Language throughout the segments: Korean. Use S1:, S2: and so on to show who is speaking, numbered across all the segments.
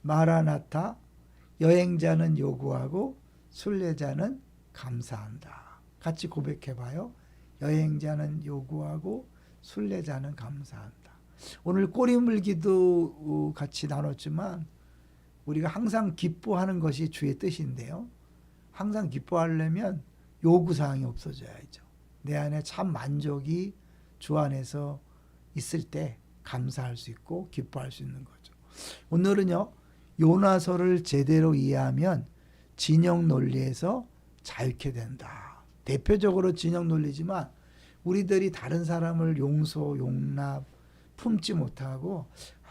S1: 마라나타, 여행자는 요구하고 순례자는 감사한다. 같이 고백해봐요. 여행자는 요구하고 순례자는 감사한다. 오늘 꼬리물기도 같이 나눴지만 우리가 항상 기뻐하는 것이 주의 뜻인데요. 항상 기뻐하려면 요구사항이 없어져야죠. 내 안에 참 만족이 주 안에서 있을 때 감사할 수 있고 기뻐할 수 있는 거죠. 오늘은요, 요나서를 제대로 이해하면 진영 논리에서 자유케 된다. 대표적으로 진영 논리지만 우리들이 다른 사람을 용서, 용납, 품지 못하고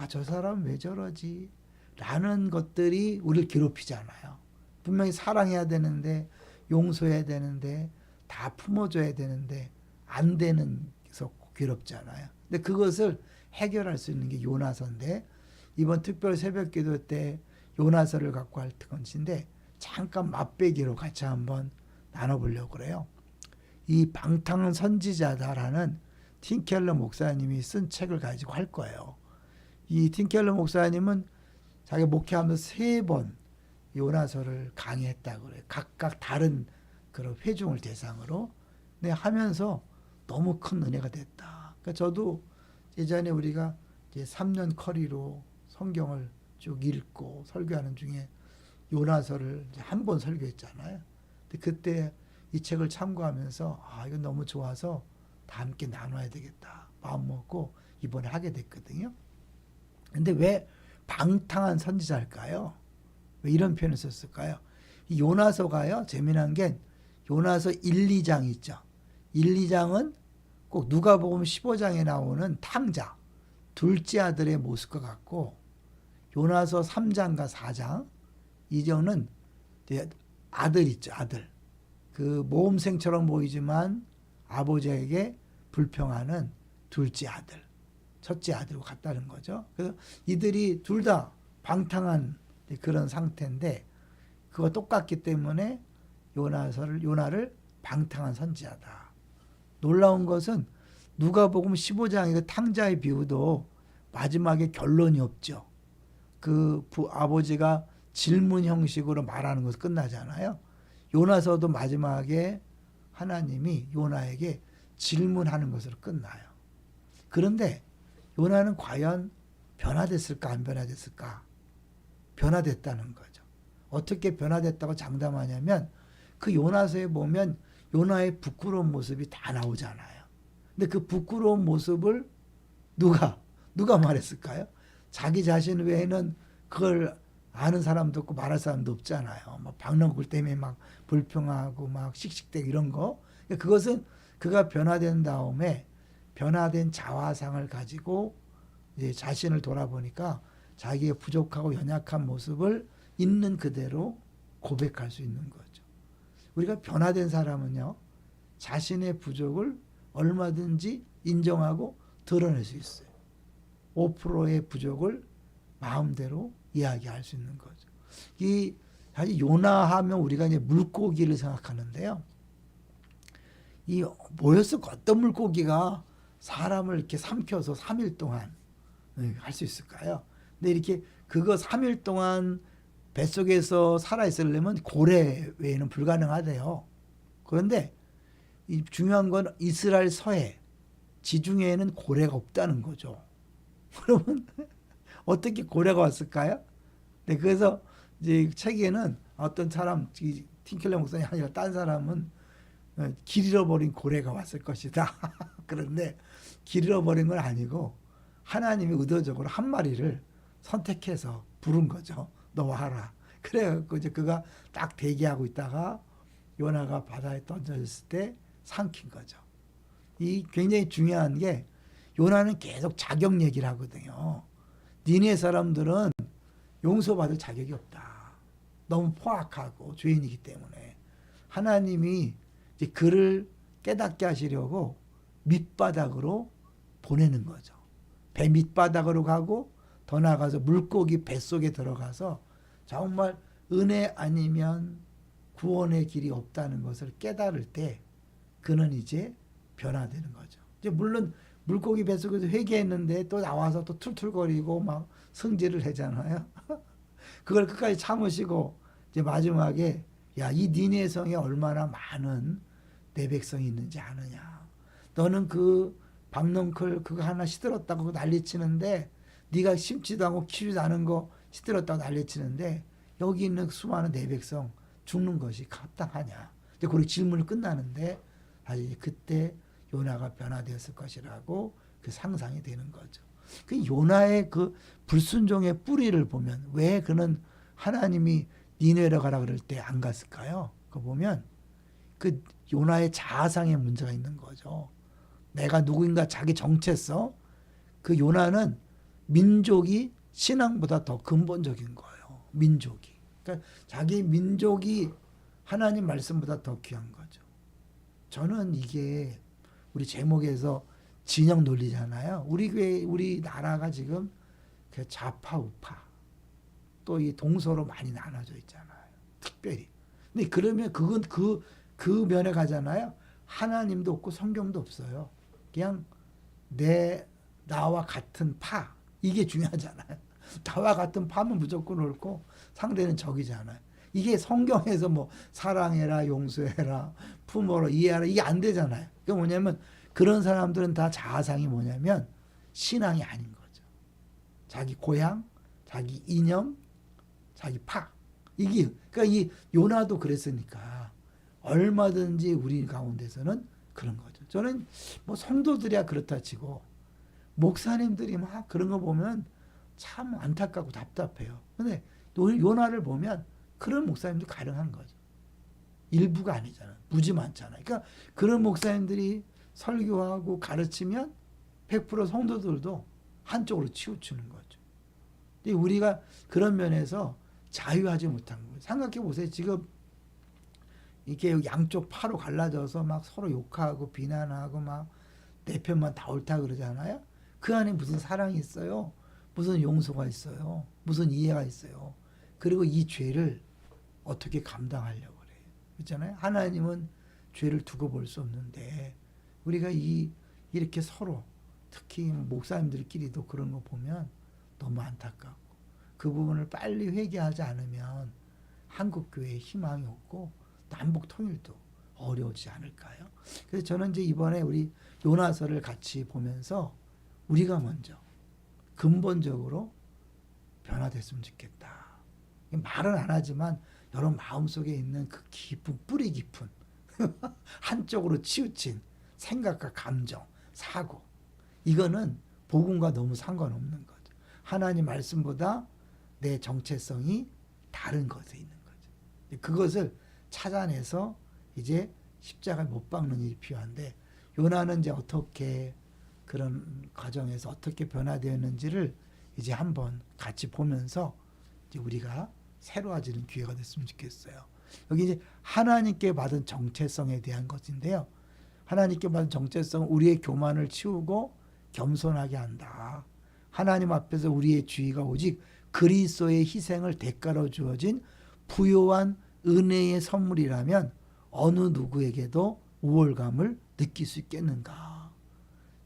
S1: 저 사람 왜 저러지? 라는 것들이 우리를 괴롭히잖아요. 분명히 사랑해야 되는데, 용서해야 되는데, 다 품어줘야 되는데 안 되는 서 괴롭잖아요. 근데 그것을 해결할 수 있는 게 요나서인데, 이번 특별 새벽기도 때 요나서를 갖고 할 것인데 잠깐 맛배기로 같이 한번 나눠보려고 그래요. 이 방탕한 선지자다라는 팀켈러 목사님이 쓴 책을 가지고 할 거예요. 이 팀켈러 목사님은 자기 목회하면서 3번 요나서를 강의했다고 그래요. 각각 다른 그런 회중을 대상으로. 근데 하면서 너무 큰 은혜가 됐다. 그러니까 저도 예전에 우리가 이제 3년 커리로 성경을 쭉 읽고 설교하는 중에 요나서를 한 번 설교했잖아요. 근데 그때 이 책을 참고하면서 이건 너무 좋아서 다 함께 나눠야 되겠다 마음 먹고 이번에 하게 됐거든요. 근데 왜 방탕한 선지자일까요? 왜 이런 표현을 썼을까요? 이 요나서가요, 재미난 게 요나서 1, 2장 있죠. 1, 2장은 꼭 누가복음 15장에 나오는 탕자, 둘째 아들의 모습과 같고, 요나서 3장과 4장, 이전은 아들 있죠, 아들. 그 모험생처럼 보이지만 아버지에게 불평하는 둘째 아들, 첫째 아들과 같다는 거죠. 그래서 이들이 둘 다 방탕한 그런 상태인데, 그거 똑같기 때문에 요나를 방탕한 선지자다. 놀라운 것은 누가복음 15장의 그 탕자의 비유도 마지막에 결론이 없죠. 그 아버지가 질문 형식으로 말하는 것으로 끝나잖아요. 요나서도 마지막에 하나님이 요나에게 질문하는 것으로 끝나요. 그런데 요나는 과연 변화됐을까 안 변화됐을까? 변화됐다는 거죠. 어떻게 변화됐다고 장담하냐면 그 요나서에 보면 요나의 부끄러운 모습이 다 나오잖아요. 근데 그 부끄러운 모습을 누가 말했을까요? 자기 자신 외에는 그걸 아는 사람도 없고 말할 사람도 없잖아요. 막 박능굴 때문에 막 불평하고 막 씩씩대고 이런 거. 그것은 그가 변화된 다음에 변화된 자화상을 가지고 이제 자신을 돌아보니까 자기의 부족하고 연약한 모습을 있는 그대로 고백할 수 있는 거죠. 우리가 변화된 사람은요, 자신의 부족을 얼마든지 인정하고 드러낼 수 있어요. 5%의 부족을 마음대로 이야기할 수 있는 거죠. 사실 요나하면 우리가 이제 물고기를 생각하는데요. 뭐였을까? 어떤 물고기가 사람을 이렇게 삼켜서 3일 동안 할 수 있을까요? 근데 이렇게 그거 3일 동안 뱃속에서 살아있으려면 고래 외에는 불가능하대요. 그런데 중요한 건 이스라엘 서해, 지중해에는 고래가 없다는 거죠. 그러면 어떻게 고래가 왔을까요? 네, 그래서 이제 책에는 어떤 사람, 팀켈러 목사님이 아니라 딴 사람은 길 잃어버린 고래가 왔을 것이다. 그런데 길 잃어버린 건 아니고 하나님이 의도적으로 한 마리를 선택해서 부른 거죠. 너 와라. 그래갖고 이제 그가 딱 대기하고 있다가 요나가 바다에 던져졌을 때 삼킨 거죠. 이 굉장히 중요한 게 요나는 계속 자격 얘기를 하거든요. 니네 사람들은 용서받을 자격이 없다. 너무 포악하고 죄인이기 때문에 하나님이 이제 그를 깨닫게 하시려고 밑바닥으로 보내는 거죠. 배 밑바닥으로 가고 더 나아가서 물고기 뱃속에 들어가서 정말 은혜 아니면 구원의 길이 없다는 것을 깨달을 때 그는 이제 변화되는 거죠. 이제 물론 물고기 뱃속에서 회개했는데 또 나와서 또 툴툴거리고 막 성질을 하잖아요. 그걸 끝까지 참으시고 이제 마지막에 야, 이 니네 성에 얼마나 많은 내 백성이 있는지 아느냐. 너는 그 밤넝클 그거 하나 시들었다고 난리치는데 네가 심지도 않고 키우지도 않은 거 시들었다고 난리치는데 여기 있는 수많은 내 백성 죽는 것이 합당하냐. 이제 그 질문을 끝나는데 사실 그때 요나가 변화되었을 것이라고 그 상상이 되는 거죠. 그 요나의 그 불순종의 뿌리를 보면 왜 그는 하나님이 니네로 가라 그럴 때 안 갔을까요? 그거 보면 그 요나의 자아상의 문제가 있는 거죠. 내가 누구인가 자기 정체성. 그 요나는 민족이 신앙보다 더 근본적인 거예요. 민족이. 그러니까 자기 민족이 하나님 말씀보다 더 귀한 거죠. 저는 이게 우리 제목에서 진영 논리잖아요. 우리 교회, 우리 나라가 지금 좌파, 우파 또 이 동서로 많이 나눠져 있잖아요. 특별히. 근데 그러면 그건 그 면에 가잖아요. 하나님도 없고 성경도 없어요. 그냥 나와 같은 파. 이게 중요하잖아요. 나와 같은 파면 무조건 옳고 상대는 적이잖아요. 이게 성경에서 뭐 사랑해라, 용서해라, 품어라, 이해하라 이게 안 되잖아요. 그게 뭐냐면 그런 사람들은 다 자아상이 뭐냐면 신앙이 아닌 거죠. 자기 고향, 자기 이념, 자기 파. 이게 그러니까 이 요나도 그랬으니까 얼마든지 우리 가운데서는 그런 거죠. 저는 뭐 성도들이야 그렇다 치고 목사님들이 막 그런 거 보면 참 안타깝고 답답해요. 근데 요나를 보면 그런 목사님도 가능한 거죠. 일부가 아니잖아요. 무지 많잖아요. 그러니까 그런 목사님들이 설교하고 가르치면 100% 성도들도 한쪽으로 치우치는 거죠. 근데 우리가 그런 면에서 자유하지 못한 거예요. 생각해 보세요. 지금 이게 양쪽 파로 갈라져서 막 서로 욕하고 비난하고 막 내 편만 다 옳다 그러잖아요. 그 안에 무슨 사랑이 있어요? 무슨 용서가 있어요? 무슨 이해가 있어요? 그리고 이 죄를 어떻게 감당하려고 그래요? 그렇잖아요. 하나님은 죄를 두고 볼 수 없는데 우리가 이렇게 서로 특히 목사님들끼리도 그런 거 보면 너무 안타깝고 그 부분을 빨리 회개하지 않으면 한국교회에 희망이 없고 남북 통일도 어려우지 않을까요? 그래서 저는 이제 이번에 우리 요나서를 같이 보면서 우리가 먼저 근본적으로 변화됐으면 좋겠다. 말은 안 하지만 여러분 마음속에 있는 그 깊은 뿌리 깊은 한쪽으로 치우친 생각과 감정, 사고 이거는 복음과 너무 상관없는 거죠. 하나님 말씀보다 내 정체성이 다른 것에 있는 거죠. 그것을 찾아내서 이제 십자가에 못 박는 일이 필요한데 요나는 이제 어떻게 그런 과정에서 어떻게 변화되었는지를 이제 한번 같이 보면서 이제 우리가 새로워지는 기회가 됐으면 좋겠어요. 여기 이제 하나님께 받은 정체성에 대한 것인데요. 하나님께 받은 정체성은 우리의 교만을 치우고 겸손하게 한다. 하나님 앞에서 우리의 주의가 오직 그리스도의 희생을 대가로 주어진 부요한 은혜의 선물이라면 어느 누구에게도 우월감을 느낄 수 있겠는가.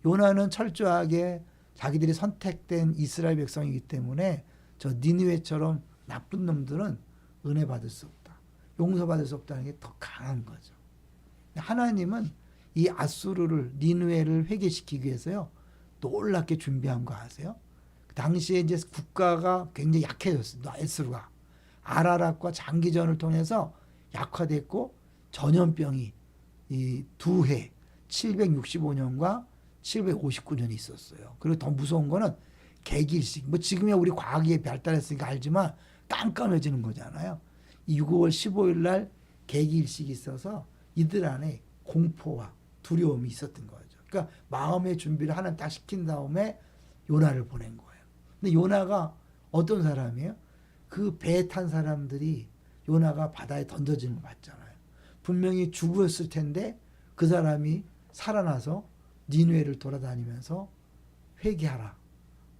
S1: 요나는 철저하게 자기들이 선택된 이스라엘 백성이기 때문에 저 니느웨처럼 나쁜 놈들은 은혜 받을 수 없다. 용서받을 수 없다는 게 더 강한 거죠. 하나님은 이 아수르를 니느웨를 회개시키기 위해서요. 놀랍게 준비한 거 아세요? 당시에 이제 국가가 굉장히 약해졌어요. 아수르가. 아라락과 장기전을 통해서 약화됐고 전염병이 이 두 해 765년과 759년이 있었어요. 그리고 더 무서운 거는 개길식. 뭐 지금이야 우리 과학이 발달했으니까 알지만 깜깜해지는 거잖아요. 6월 15일 날 개길식이 있어서 이들 안에 공포와 두려움이 있었던 거죠. 그러니까 마음의 준비를 하나 딱 시킨 다음에 요나를 보낸 거예요. 근데 요나가 어떤 사람이에요? 그 배에 탄 사람들이 요나가 바다에 던져지는 거 봤잖아요. 분명히 죽었을 텐데 그 사람이 살아나서 니느웨를 돌아다니면서 회개하라.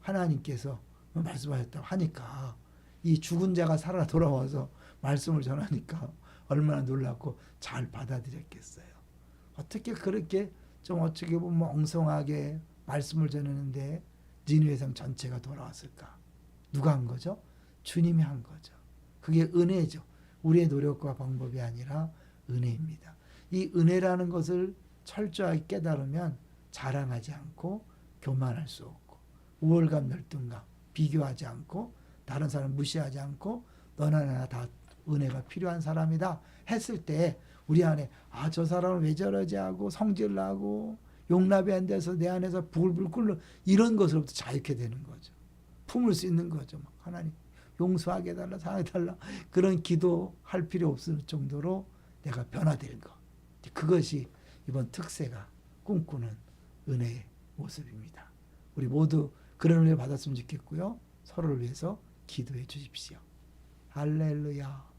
S1: 하나님께서 말씀하셨다고 하니까 이 죽은 자가 살아 돌아와서 말씀을 전하니까 얼마나 놀랍고 잘 받아들였겠어요. 어떻게 그렇게 좀 어떻게 보면 엉성하게 말씀을 전하는데 니느웨 성 전체가 돌아왔을까? 누가 한 거죠? 주님이 한 거죠. 그게 은혜죠. 우리의 노력과 방법이 아니라 은혜입니다. 이 은혜라는 것을 철저하게 깨달으면 자랑하지 않고 교만할 수 없고 우월감, 열등감 비교하지 않고 다른 사람 무시하지 않고 너나 나나 다 은혜가 필요한 사람이다 했을 때 우리 안에 저 사람은 왜 저러지 하고 성질 나고 용납이 안 돼서 내 안에서 불불 끓는 이런 것으로부터 자유케 되는 거죠. 품을 수 있는 거죠. 하나님 용서하게 해달라, 사랑해달라 그런 기도할 필요 없을 정도로 내가 변화될 것. 그것이 이번 특세가 꿈꾸는 은혜의 모습입니다. 우리 모두 그런 은혜 받았으면 좋겠고요. 서로를 위해서 기도해 주십시오. 할렐루야.